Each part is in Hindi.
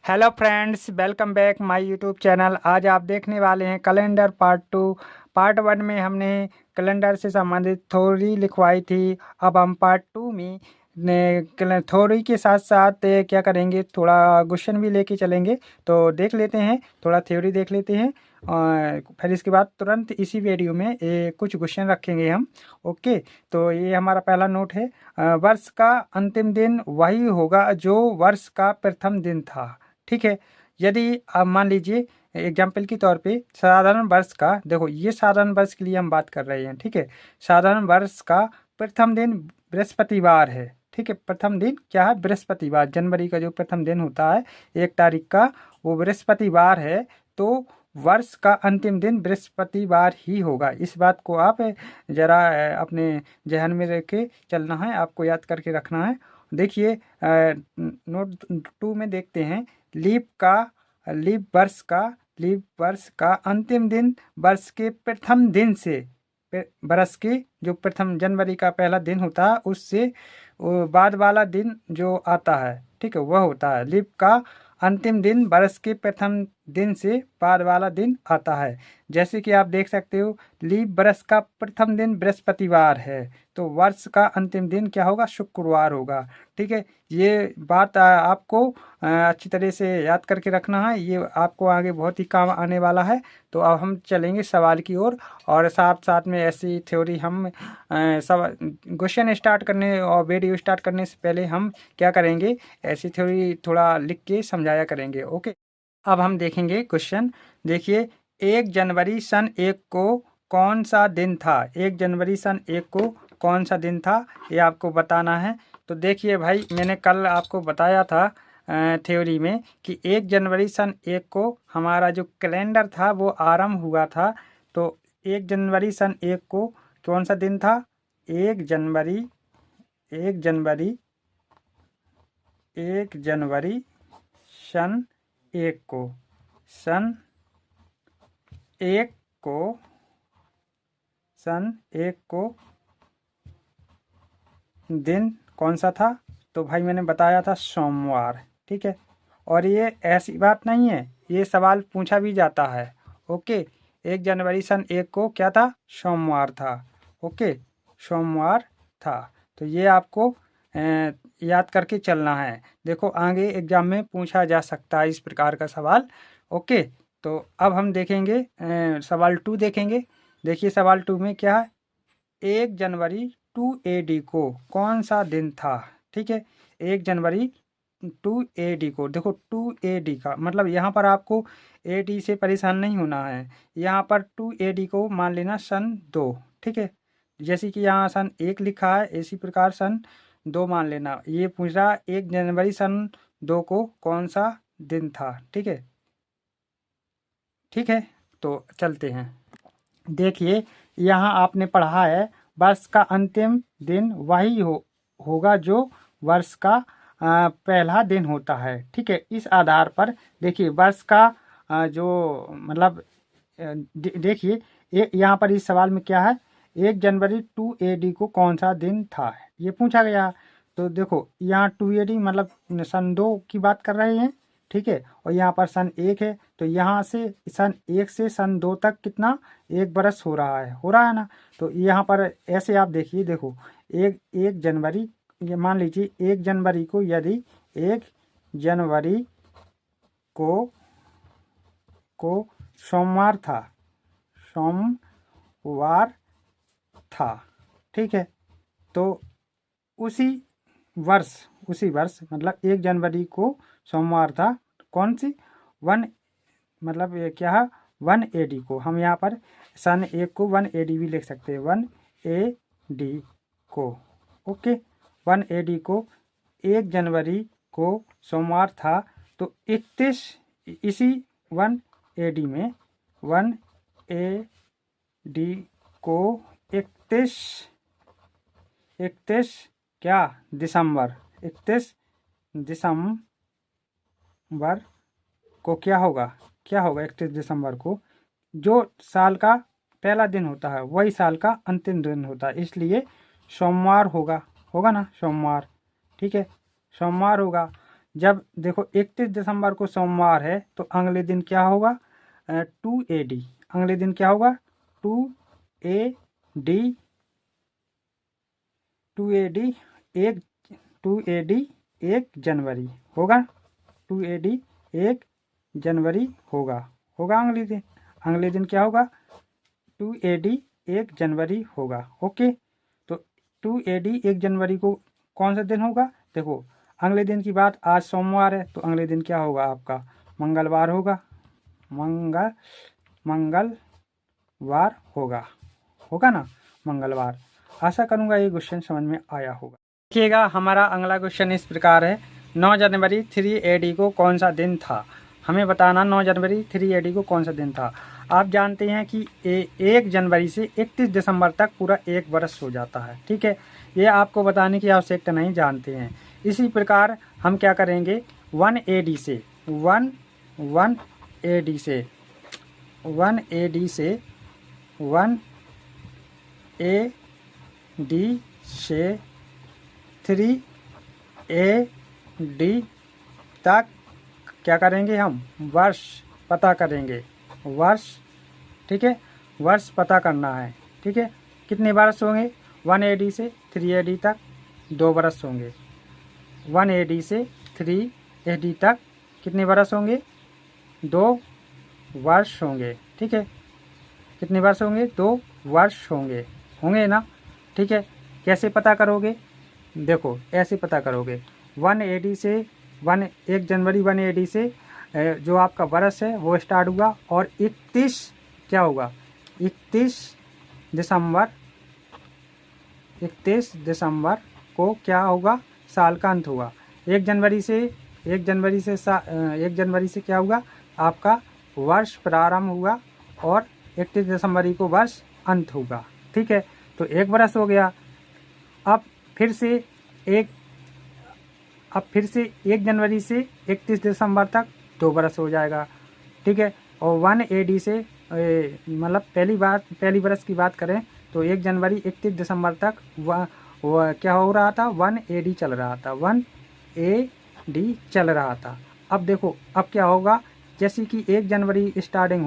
Hello friends, welcome back my YouTube channel. आज आप देखने वाले हैं कैलेंडर पार्ट 2। पार्ट 1 में हमने कैलेंडर से संबंधित थ्योरी लिखवाई थी। अब हम पार्ट 2 में थ्योरी के साथ साथ क्या करेंगे, थोड़ा क्वेश्चन भी लेके चलेंगे। तो देख लेते हैं, थोड़ा थ्योरी देख लेते हैं और फिर इसके बाद तुरंत इसी वीडियो में कुछ क्वेश्चन रखेंगे हम। ओके, तो ये हमारा पहला नोट है। वर्ष का अंतिम दिन वही होगा जो वर्ष का प्रथम दिन था। ठीक है। यदि आप मान लीजिए एग्जाम्पल के तौर पे साधारण वर्ष का, देखो ये साधारण वर्ष के लिए हम बात कर रहे हैं। ठीक है। साधारण वर्ष का प्रथम दिन बृहस्पतिवार है। ठीक है। प्रथम दिन क्या है? बृहस्पतिवार। जनवरी का जो प्रथम दिन होता है 1 तारीख का, वो बृहस्पतिवार है। तो वर्ष का अंतिम दिन बृहस्पतिवार ही होगा। इस बात को आप जरा अपने जहन में रख के चलना है, आपको याद करके रखना है। देखिए नोट 2 में देखते हैं। लीप वर्ष का अंतिम दिन वर्ष के प्रथम दिन से, वर्ष के जो प्रथम जनवरी का पहला दिन होता है उससे वो बाद वाला दिन जो आता है, ठीक है, वह होता है लीप का अंतिम दिन। वर्ष के प्रथम दिन से बाद वाला दिन आता है। जैसे कि आप देख सकते हो, लीप वर्ष का प्रथम दिन बृहस्पतिवार है, तो वर्ष का अंतिम दिन क्या होगा? शुक्रवार होगा। ठीक है। ये बात आपको अच्छी तरह से याद करके रखना है। ये आपको आगे बहुत ही काम आने वाला है। तो अब हम चलेंगे सवाल की ओर, और साथ साथ में ऐसी थ्योरी हम सब क्वेश्चन स्टार्ट करने और वीडियो स्टार्ट करने से पहले हम क्या करेंगे, ऐसी थ्योरी थोड़ा लिख के समझाया करेंगे। ओके, अब हम देखेंगे क्वेश्चन। देखिए, 1 जनवरी सन 1 को कौन सा दिन था? 1 जनवरी सन 1 को कौन सा दिन था, ये आपको बताना है। तो देखिए भाई, मैंने कल आपको बताया था थ्योरी में कि 1 जनवरी सन 1 को हमारा जो कैलेंडर था वो आरंभ हुआ था। तो 1 जनवरी सन 1 को कौन सा दिन था? 1 जनवरी, 1 जनवरी, 1 जनवरी सन 1 को, सन 1 को, सन 1 को दिन कौन सा था? तो भाई मैंने बताया था सोमवार। ठीक है। और ये ऐसी बात नहीं है, ये सवाल पूछा भी जाता है। ओके, 1 जनवरी सन 1 को क्या था? सोमवार था। ओके, सोमवार था। तो ये आपको याद करके चलना है। देखो आगे एग्जाम में पूछा जा सकता है इस प्रकार का सवाल। ओके, तो अब हम देखेंगे सवाल 2 देखेंगे। देखिए सवाल 2 में क्या है? 1 जनवरी 2 AD को कौन सा दिन था? ठीक है। 1 जनवरी 2 AD को, देखो 2 AD का मतलब यहाँ पर आपको AD से परेशान नहीं होना है। यहाँ पर 2 AD को मान लेना सन 2। ठीक है। जैसे कि यहाँ सन 1 लिखा है, इसी प्रकार सन 2 मान लेना। ये पूछ रहा 1 जनवरी सन 2 को कौन सा दिन था। ठीक है। ठीक है, तो चलते हैं। देखिए, यहाँ आपने पढ़ा है वर्ष का अंतिम दिन वही होगा जो वर्ष का पहला दिन होता है। ठीक है। इस आधार पर देखिए वर्ष का जो मतलब देखिए यहाँ पर इस सवाल में क्या है? 1 जनवरी 2 AD को कौन सा दिन था, ये पूछा गया। तो देखो यहाँ 2 AD मतलब सन 2 की बात कर रहे हैं। ठीक है। और यहाँ पर सन 1 है, तो यहाँ से सन 1 से सन 2 तक कितना? 1 बरस हो रहा है ना। तो यहाँ पर ऐसे आप देखिए, देखो एक एक जनवरी, ये मान लीजिए 1 जनवरी को, यदि 1 जनवरी को सोमवार था, सोमवार था। ठीक है। तो उसी उसी वर्ष मतलब 1 जनवरी को सोमवार था। कौन सी? 1 मतलब ये क्या है? 1 AD को हम यहाँ पर सन 1 को 1 AD भी लिख सकते हैं। 1 AD को, ओके, 1 AD को 1 जनवरी को सोमवार था। तो 31 इसी 1 AD में 1 AD को 31 क्या? दिसंबर, 31 दिसंबर को क्या होगा? 31 दिसंबर को जो साल का पहला दिन होता है वही साल का अंतिम दिन होता है, इसलिए सोमवार होगा ना, सोमवार। ठीक है, सोमवार होगा। जब देखो 31 दिसंबर को सोमवार है तो अगले दिन क्या होगा, 2 AD। अगले दिन क्या होगा, 2 AD, 2 AD, 1 जनवरी होगा। 2 AD 1 जनवरी होगा अगले दिन क्या होगा, 2 AD 1 जनवरी होगा। ओके, तो 2 AD 1 जनवरी को कौन सा दिन होगा, देखो अगले दिन की बात, आज सोमवार है तो अगले दिन क्या होगा आपका, मंगलवार होगा। मंगलवार होगा ना, मंगलवार। आशा करूँगा ये क्वेश्चन समझ में आया होगा। देखिएगा हमारा अगला क्वेश्चन इस प्रकार है, 9 जनवरी 3 AD को कौन सा दिन था। हमें बताना 9 जनवरी 3 AD को कौन सा दिन था। आप जानते हैं कि 1 जनवरी से 31 दिसंबर तक पूरा एक वर्ष हो जाता है। ठीक है, ये आपको बताने की आवश्यकता नहीं, जानते हैं। इसी प्रकार हम क्या करेंगे, 1 AD से 3 AD तक क्या करेंगे, हम वर्ष पता करेंगे, वर्ष। ठीक है, वर्ष पता करना है। ठीक है, कितने वर्ष होंगे, 1 AD से 3 AD तक 2 वर्ष होंगे। 1 AD से 3 AD तक कितने वर्ष होंगे, 2 वर्ष होंगे। ठीक है, कितने वर्ष होंगे, 2 वर्ष होंगे ना। ठीक है, कैसे पता करोगे, देखो ऐसे पता करोगे, 1 से 1 जनवरी 1 से जो आपका वर्ष है वो स्टार्ट हुआ, और 31 क्या होगा, 31 दिसंबर को क्या होगा, साल का अंत होगा। 1 जनवरी से क्या हुआ, आपका वर्ष प्रारंभ हुआ, और 31 दिसंबर को वर्ष अंत होगा। ठीक है, तो एक वर्ष हो गया। अब फिर से 1 जनवरी से 31 दिसंबर तक 2 वर्ष हो जाएगा। ठीक है, और 1 AD से मतलब पहली वर्ष की बात करें तो 1 जनवरी 31 दिसंबर तक वह क्या हो रहा था, 1 AD चल रहा था, 1 AD चल रहा था। अब देखो अब क्या होगा, जैसे कि 1 जनवरी स्टार्टिंग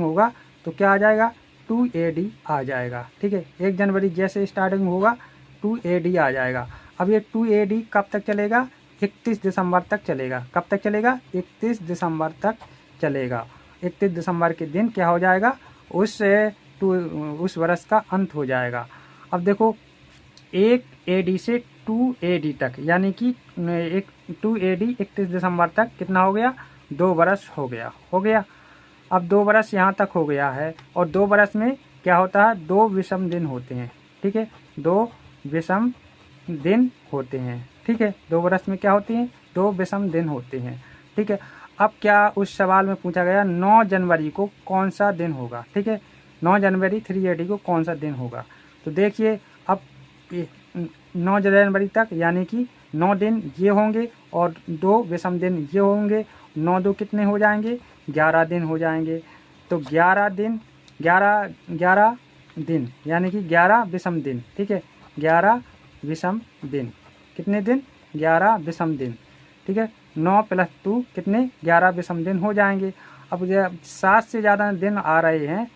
होगा तो क्या आ जाएगा, 2 AD आ जाएगा। ठीक है, 1 जनवरी जैसे स्टार्टिंग होगा 2 AD आ जाएगा। अब ये 2 AD कब तक चलेगा, 31 दिसंबर तक चलेगा। कब तक चलेगा, 31 दिसंबर तक चलेगा। 31 दिसंबर के दिन क्या हो जाएगा, उस वर्ष का अंत हो जाएगा। अब देखो 1 AD से 2 AD तक, यानी कि 2 AD 31 दिसंबर तक कितना हो गया, 2 वर्ष हो गया। अब 2 वर्ष यहाँ तक हो गया है, और 2 वर्ष में क्या होता है, 2 विषम दिन होते हैं। ठीक है, 2 विषम दिन होते हैं। ठीक है, 2 वर्ष में क्या होते हैं, 2 विषम दिन होते हैं। ठीक है, अब क्या उस सवाल में पूछा गया, 9 जनवरी को कौन सा दिन होगा। ठीक है, 9 जनवरी 3 AD को कौन सा दिन होगा। तो देखिए अब 9 जनवरी तक यानी कि 9 दिन ये होंगे और 2 विषम दिन ये होंगे। 9 2 कितने हो जाएंगे, 11 दिन हो जाएंगे। तो 11 दिन यानी कि 11 विषम दिन। ठीक है, 11 विषम दिन, कितने दिन, 11 विषम दिन। ठीक है, 9 + 2 कितने, 11 विषम दिन हो जाएंगे। अब जब 7 से ज़्यादा दिन आ रहे हैं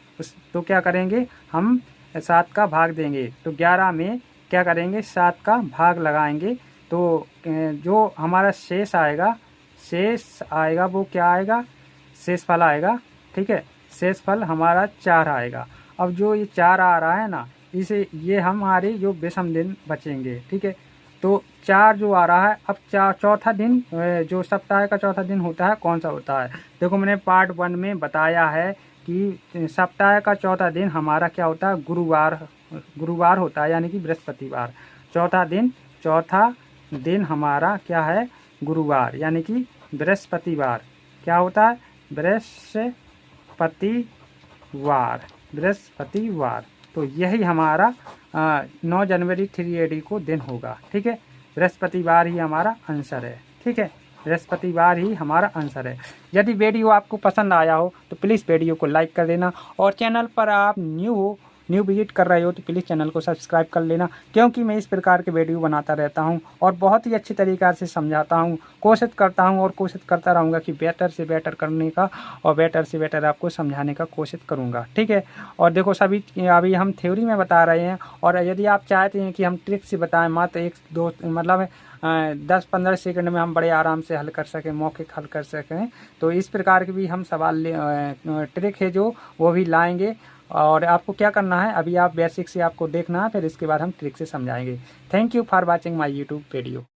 तो क्या करेंगे, हम 7 का भाग देंगे। तो 11 में क्या करेंगे, 7 का भाग लगाएंगे, तो जो हमारा शेष आएगा वो क्या आएगा, शेष फल आएगा। ठीक है, शेष फल हमारा 4 आएगा। अब जो ये 4 आ रहा है ना, ये हमारे जो विषम दिन बचेंगे। ठीक है, तो 4 जो आ रहा है, अब चौथा दिन जो सप्ताह का चौथा दिन होता है कौन सा होता है। देखो मैंने पार्ट 1 में बताया है कि सप्ताह का चौथा दिन हमारा क्या होता है, गुरुवार होता है, यानी कि बृहस्पतिवार। चौथा दिन हमारा क्या है, गुरुवार, यानी कि बृहस्पतिवार। क्या होता है, बृहस्पतिवार। तो यही हमारा 9 जनवरी 3 AD को दिन होगा। ठीक है, बृहस्पतिवार ही हमारा आंसर है। ठीक है, बृहस्पतिवार ही हमारा आंसर है। यदि वीडियो आपको पसंद आया हो तो प्लीज़ वीडियो को लाइक कर देना, और चैनल पर आप न्यू हो न्यू विजिट कर रहे हो तो प्लीज़ चैनल को सब्सक्राइब कर लेना, क्योंकि मैं इस प्रकार के वीडियो बनाता रहता हूँ और बहुत ही अच्छी तरीक़ा से समझाता हूँ, कोशिश करता हूँ और कोशिश करता रहूँगा कि बेटर से बेटर करने का और बेटर से बेटर आपको समझाने का कोशिश करूँगा। ठीक है। और देखो सभी अभी हम थ्योरी में बता रहे हैं, और यदि आप चाहते हैं कि हम ट्रिक से बताएं मात्र 1-2 मतलब 10-15 सेकंड में हम बड़े आराम से हल कर सकें, मौखिक हल कर सकें, तो इस प्रकार के भी हम सवाल ट्रिक है जो वो भी लाएंगे। और आपको क्या करना है, अभी आप बेसिक से आपको देखना है, फिर इसके बाद हम ट्रिक से समझाएंगे। Thank you for watching my YouTube video.